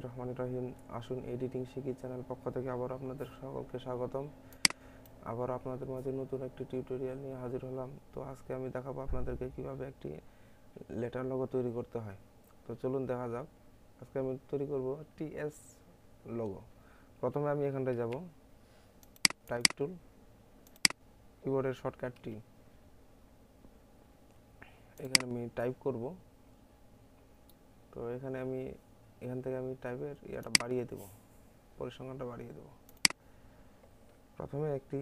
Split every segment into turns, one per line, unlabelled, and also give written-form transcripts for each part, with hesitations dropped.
রহমান রহিম। আসুন এডিটিং শিখি চ্যানেল পক্ষ থেকে আবার আপনাদের সকলকে স্বাগতম। আবার আপনাদের মাঝে নতুন একটি টিউটোরিয়াল নিয়ে হাজির হলাম। তো আজকে আমি দেখাবো আপনাদেরকে কিভাবে একটি লেটার লোগো তৈরি করতে হয়। তো চলুন দেখা যাক। আজকে আমি তৈরি করব টিএস লোগো। প্রথমে আমি এখানটায় যাব, টাইপ টুল, কিবোর্ডের শর্টকাট টি, এখানে আমি টাইপ করব। তো এখানে এখান থেকে আমি টাইপের ইয়াটা বাড়িয়ে দেব, পরিসংখ্যানটা বাড়িয়ে দেব। প্রথমে একটি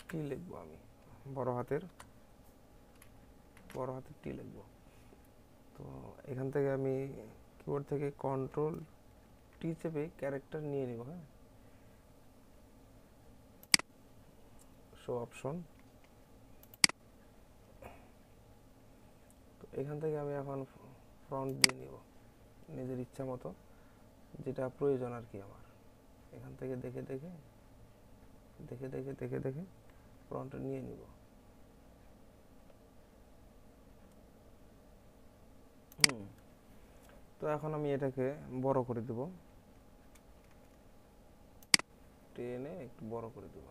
টি লিখব, আমি বড় হাতের টি লিখব। তো এখান থেকে আমি কিবোর্ড থেকে কন্ট্রোল টি চেপে ক্যারেক্টার নিয়ে নিব। হ্যাঁ, শো অপশন। তো এখান থেকে আমি এখন ফ্রন্ট দিয়ে নিব নিজের ইচ্ছা মতো, যেটা প্রয়োজন আর কি আমার। এখান থেকে দেখে দেখে ফ্রন্ট নিয়ে নিব। তো এখন আমি এটাকে বড় করে দেব, টেনে একটু বড় করে দেব।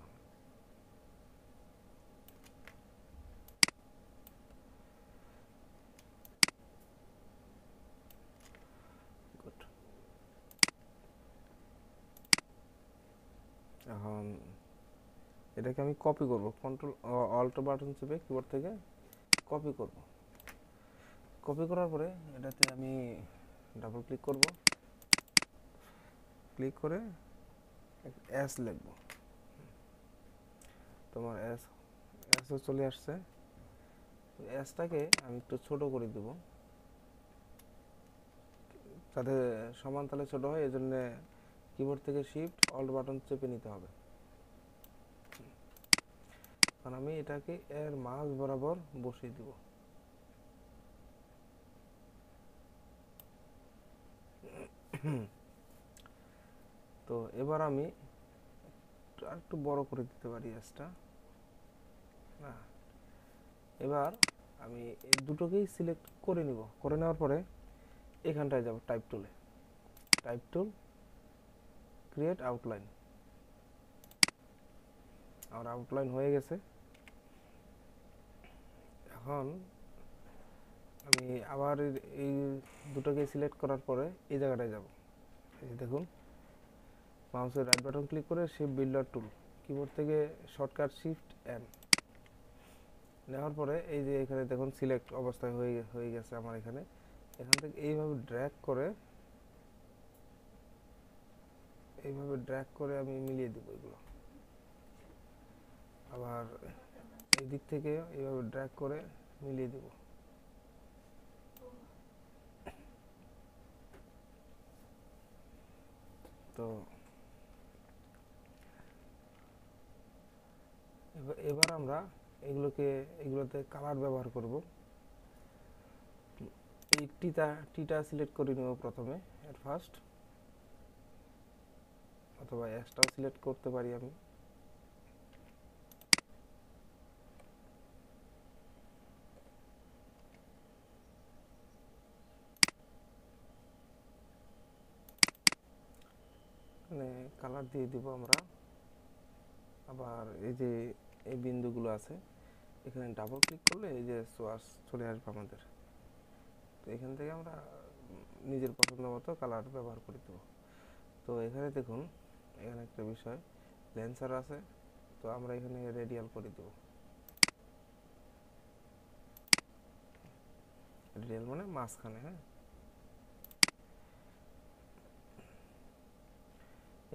এখন এটাকে আমি কপি করব, কন্ট্রোল অল্ট বাটন চেপে কিবোর্ড থেকে কপি করব। কপি করার পরে এটাতে আমি ডাবল ক্লিক করব, ক্লিক করে এস লিখব। তোমার এস চলে আসছে। তো এসটাকে আমি একটু ছোট করে দেব, যাতে সমান তালে ছোট হয়। এজন্য কিবোর্ড থেকে শিফট অল্ট বাটন চেপে নিতে হবে। কারণ আমি এটাকে এর মাঝ বরাবর বসিয়ে দিব। তো এবার আমি একটু বড় করে দিতে পারি এসটা। এবার আমি এই দুটোকেই সিলেক্ট করে নিব। করে নেওয়ার পরে এখানটায় যাব টাইপ টুলে, টাইপ টুল, ক্রিয়েট আউটলাইন। আমার আউটলাইন হয়ে গেছে। এখন আমি আবার এই দুটোকে সিলেক্ট করার পরে এই জায়গাটায় যাব। এই যে দেখুন, মাউসের রাইট বাটন ক্লিক করে শেপ বিল্ডার টুল, কিবোর্ড থেকে শর্টকাট শিফট এন নেওয়ার পরে এই যে এখানে দেখুন সিলেক্ট অবস্থায় হয়ে গেছে আমার। এখান থেকে এইভাবে ড্র্যাগ করে আমি মিলিয়ে দেব এগুলো। আবার এই দিক থেকে এইভাবে ড্র্যাগ করে মিলিয়ে দেব। তো এবার আমরা এগুলোতে কালার ব্যবহার করব। এই টিটা সিলেক্ট করে নেব প্রথমে, এট ফার্স্ট, অথবা এক্সটাও সিলেক্ট করতে পারি আমি। মানে কালার দিয়ে দিব আমরা। আবার এই যে এই বিন্দুগুলো আছে, এখানে ডাবল ক্লিক করলে এই যে সোয়ার্স চলে আসবে আমাদের। তো এখান থেকে আমরা নিজের পছন্দ মতো কালার ব্যবহার করে দেব। তো এখানে দেখুন, এখানে একটা বিষয় লেন্সার আছে। তো আমরা এখানে রেডিয়াল করে দেব। রেডিয়াল মানে মাঝখানে। হ্যাঁ,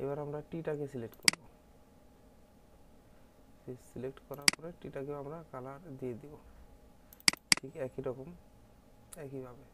এবার আমরা টিটাকে সিলেক্ট করব। সিলেক্ট করার পরে টিটাকে আমরা কালার দিয়ে দিব, ঠিক একই রকম, একইভাবে।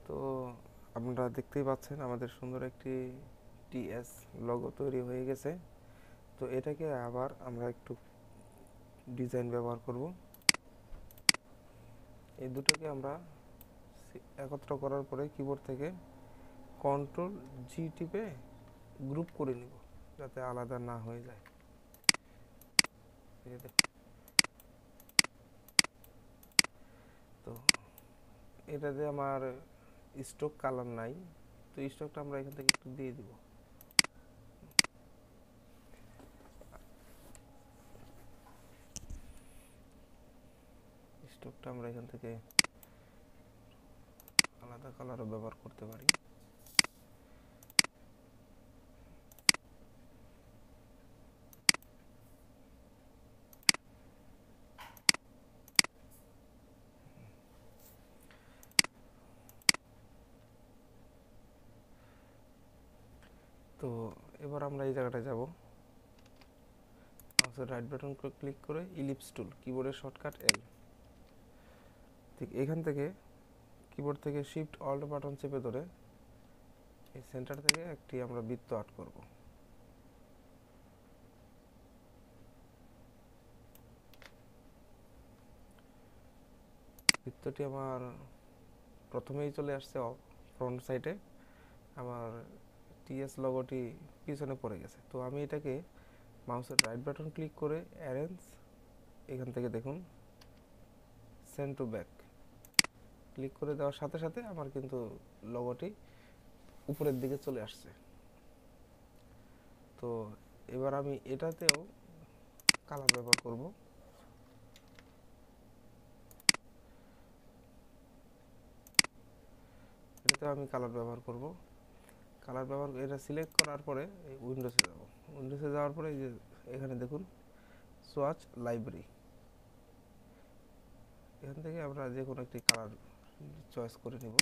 তো আপনারা দেখতেই পাচ্ছেন আমাদের সুন্দর একটি টিএস লোগো তৈরি হয়ে গেছে। তো এটাকে আবার আমরা একটু ডিজাইন ব্যবহার করব। এই দুটোকে আমরা একত্র করার পরে কিবোর্ড থেকে কন্ট্রোল জি টিপে গ্রুপ করে নিব, যাতে আলাদা না হয়ে যায়। তো এটাতে আমার স্টক কালার নাই, তো স্টকটা আমরা এখান থেকে একটু দিয়ে দিব। স্টকটা আমরা এখান থেকে আলাদা কালারও ব্যবহার করতে পারি। তো এবার আমরা এই জায়গাটায় যাব, রাইট বাটন ক্লিক করে ইলিপস টুল, কিবোর্ডের শর্টকাট এল। ঠিক এখান থেকে কিবোর্ড থেকে শিফট অল্ট বাটন চেপে ধরে এই সেন্টার থেকে একটি আমরা বৃত্ত আর্ট করব। বৃত্তটি আমার প্রথমেই চলে আসছে ফ্রন্ট সাইডে, আমার টিএস লোগোটি পিছনে পড়ে গেছে। তো আমি এটাকে মাউসের রাইট বাটন ক্লিক করে অ্যারেঞ্জ, এখান থেকে দেখুন সেন্ড টু ব্যাক ক্লিক করে দেওয়ার সাথে সাথে আমার কিন্তু লোগোটি উপরের দিকে চলে আসছে। তো এবার আমি এটাতেও কালার ব্যবহার করব। এটাতেও আমি কালার ব্যবহার করব। এটা সিলেক্ট করার পরে উইন্ডোজে যাব। উইন্ডোজে যাওয়ার পরে যে এখানে দেখুন সোয়াচ লাইব্রেরি, এখান থেকে আমরা যে কোনো একটি কালার চয়েস করে নেব।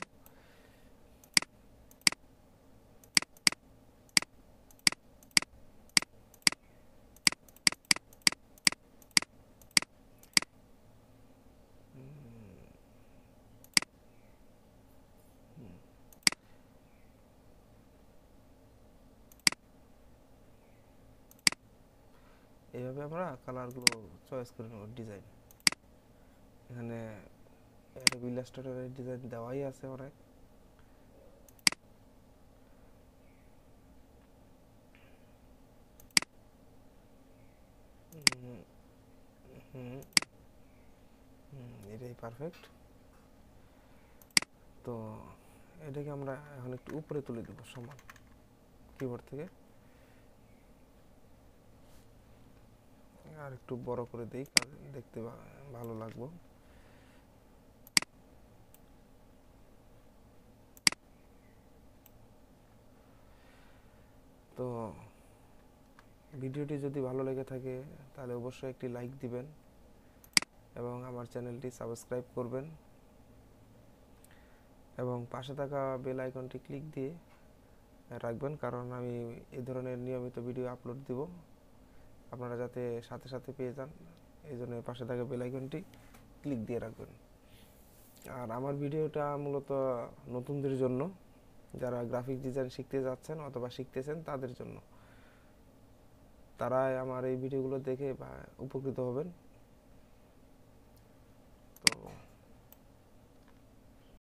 এইভাবে আমরা কালারগুলো চয়েস করে নেব। ডিজাইন এখানে Adobe Illustrator এর ডিজাইন দেওয়াই আছে অনেক। এটাই পারফেক্ট। তো এটাকে আমরা এখন একটু উপরে তুলে দেব সমান, কিবোর্ড থেকে আর একটু বড় করে দেই, দেখতে ভালো লাগবে। তো ভিডিওটি যদি ভালো লেগে থাকে তাহলে অবশ্যই একটি লাইক দিবেন এবং আমার চ্যানেলটি সাবস্ক্রাইব করবেন এবং পাশে থাকা বেল আইকনটি ক্লিক দিয়ে রাখবেন, কারণ আমি এই ধরনের নিয়মিত ভিডিও আপলোড দিব, আপনারা যাতে সাথে সাথে পেয়ে যান। এই জন্য পাশে থাকা বেল আইকনটি ক্লিক দিয়ে রাখবেন। আর আমার ভিডিওটা মূলত নতুনদের জন্য, যারা গ্রাফিক ডিজাইন শিখতে যাচ্ছেন অথবা শিখতেছেন তাদের জন্য। তারা আমার এই ভিডিওগুলো দেখে উপকৃত হবেন।